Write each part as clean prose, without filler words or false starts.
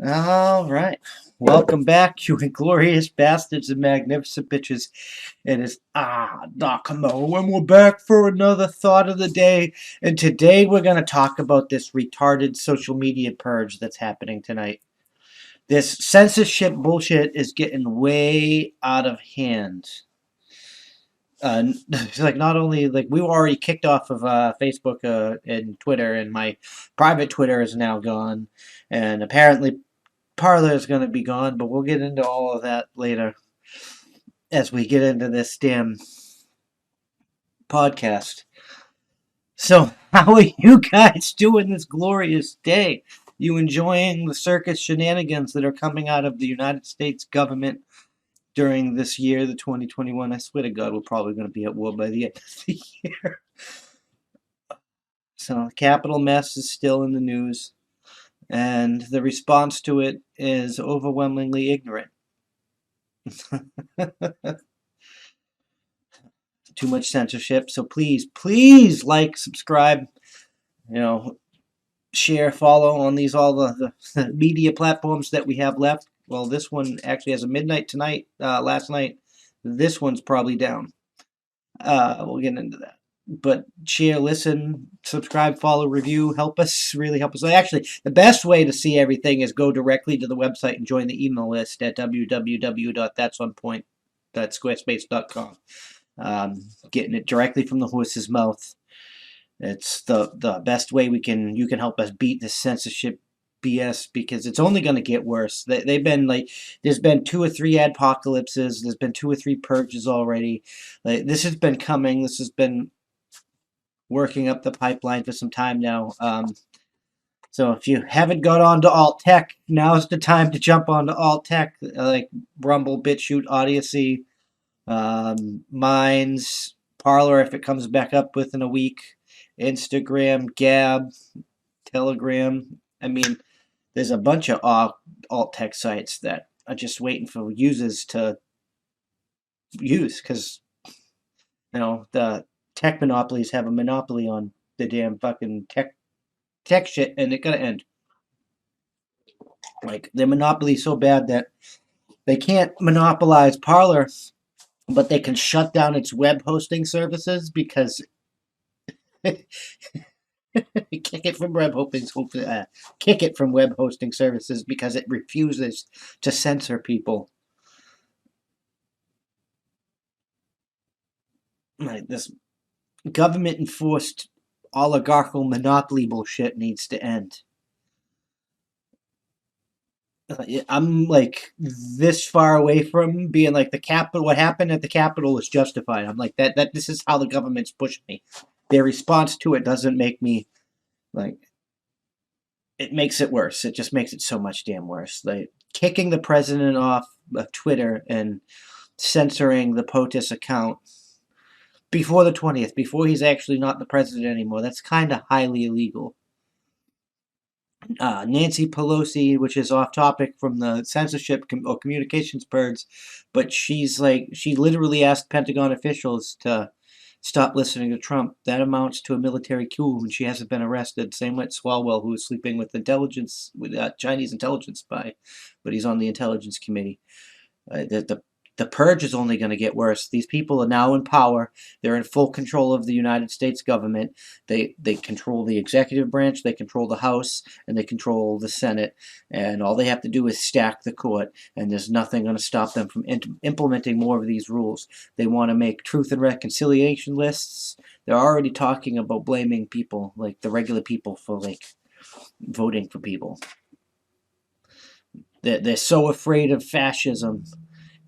All right. Welcome back, you inglorious bastards and magnificent bitches. It is Doc Mo, and we're back for another thought of the day. And today we're going to talk about this retarded social media purge that's happening tonight. This censorship bullshit is getting way out of hand. Like not only like we were already kicked off of Facebook and Twitter, and my private Twitter is now gone, and apparently Parlor is going to be gone, but we'll get into all of that later as we get into this damn podcast. So, how are you guys doing this glorious day? You enjoying the circus shenanigans that are coming out of the United States government during this year, the 2021? I swear to God, we're probably going to be at war by the end of the year. So, the Capitol mess is still in the news, and the response to it is overwhelmingly ignorant. Too much censorship. So please like, subscribe, share, follow on these all the media platforms that we have left. Well, this one actually has a midnight tonight. Last night, this one's probably down. We'll get into that. But share, listen, subscribe, follow, review, help us, really help us. Actually, the best way to see everything is go directly to the website and join the email list at www.that'sonpoint.squarespace.com. Getting it directly from the horse's mouth. It's the best way you can help us beat this censorship BS, because it's only going to get worse. They've been like, there's been 2 or 3 apocalypses. There's been 2 or 3 purges already. Like, this has been coming. This has been working up the pipeline for some time now. So if you haven't got onto alt tech, now's the time to jump onto alt tech, like Rumble, BitChute, Odyssey, Minds, Parlor if it comes back up within a week, Instagram, Gab, Telegram. I mean, there's a bunch of alt tech sites that are just waiting for users to use, because the tech monopolies have a monopoly on the damn fucking tech shit, and it gotta end. Like, their monopoly is so bad that they can't monopolize Parlor, but they can shut down its web hosting services because kick it from web hosting services because it refuses to censor people. Like, this government enforced oligarchical monopoly bullshit needs to end. I'm like this far away from being like the Capitol. What happened at the Capitol is justified. I'm like that. This is how the government's pushing me. Their response to it doesn't make me like. It makes it worse. It just makes it so much damn worse. Like kicking the president off of Twitter and censoring the POTUS account before the 20th, before he's actually not the president anymore. That's kind of highly illegal. Nancy Pelosi, which is off topic from the censorship or communications purge, but she literally asked Pentagon officials to stop listening to Trump. That amounts to a military coup, and she hasn't been arrested. Same with Swalwell, who was sleeping with Chinese intelligence spy, but he's on the intelligence committee. The purge is only going to get worse. These people are now in power. They're in full control of the United States government. They control the executive branch, they control the House, and they control the Senate. And all they have to do is stack the court, and there's nothing going to stop them from implementing more of these rules. They want to make truth and reconciliation lists. They're already talking about blaming people, like the regular people, for like voting for people. They're so afraid of fascism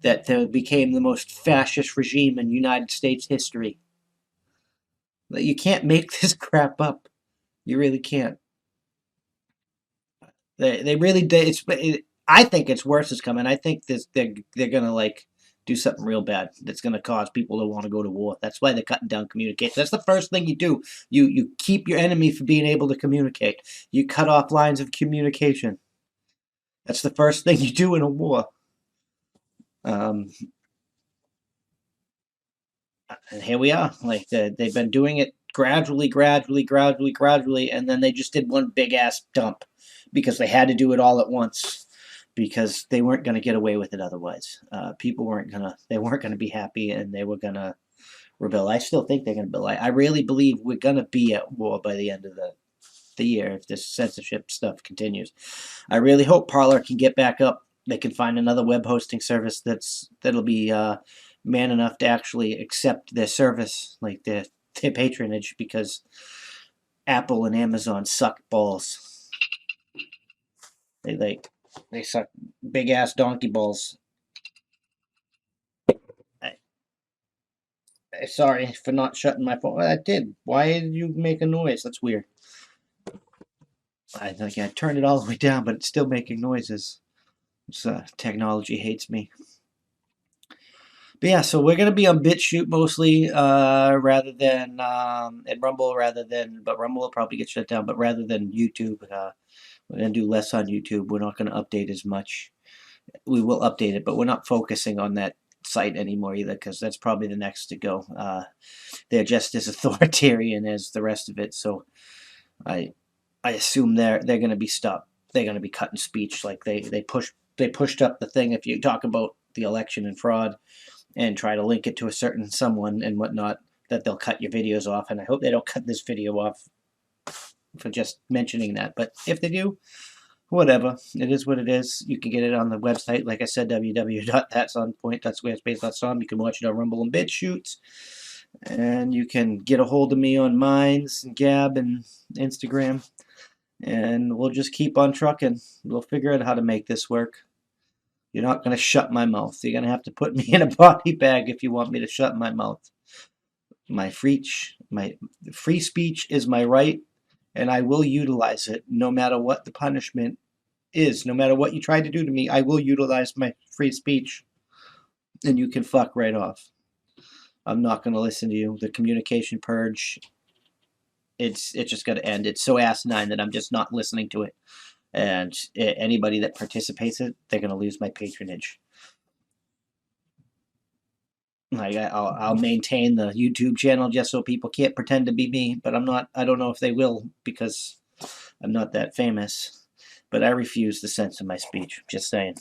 that they became the most fascist regime in United States history. You can't make this crap up. You really can't. They really. I think it's worse is coming. I think they're gonna like do something real bad that's gonna cause people to want to go to war. That's why they're cutting down communication. That's the first thing you do. You keep your enemy from being able to communicate. You cut off lines of communication. That's the first thing you do in a war. And here we are. Like they've been doing it gradually, and then they just did one big ass dump because they had to do it all at once because they weren't going to get away with it otherwise. People weren't gonna be happy, and they were gonna rebel. I still think they're gonna rebel. I really believe we're gonna be at war by the end of the year if this censorship stuff continues. I really hope Parler can get back up. They can find another web hosting service that'll be man enough to actually accept their service, like their patronage, because Apple and Amazon suck balls. They suck big ass donkey balls. Sorry for not shutting my phone. I did. Why did you make a noise? That's weird. I think I turned it all the way down, but it's still making noises. Technology hates me. But yeah, so we're gonna be on BitChute mostly, rather than and Rumble, but Rumble will probably get shut down. But rather than YouTube, we're gonna do less on YouTube. We're not gonna update as much. We will update it, but we're not focusing on that site anymore either, because that's probably the next to go. They're just as authoritarian as the rest of it, so I assume they're going to be stopped. They're going to be cutting speech. Like they pushed up the thing if you talk about the election and fraud and try to link it to a certain someone and whatnot, that they'll cut your videos off. And I hope they don't cut this video off for just mentioning that. But if they do, whatever. It is what it is. You can get it on the website, like I said, www.thatsonpoint.squarespace.com. You can watch it on Rumble and BitChute. And you can get a hold of me on Minds and Gab and Instagram. And we'll just keep on trucking. We'll figure out how to make this work. You're not going to shut my mouth. You're going to have to put me in a body bag if you want me to shut my mouth. My free speech is my right, and I will utilize it no matter what the punishment is. No matter what you try to do to me, I will utilize my free speech, and you can fuck right off. I'm not going to listen to you. The communication purge, it's just got to end. It's so asinine that I'm just not listening to it. And anybody that participates in it, they're going to lose my patronage. Like I'll maintain the YouTube channel just so people can't pretend to be me, but I'm not. I don't know if they will, because I'm not that famous. But I refuse to censor my speech. Just saying.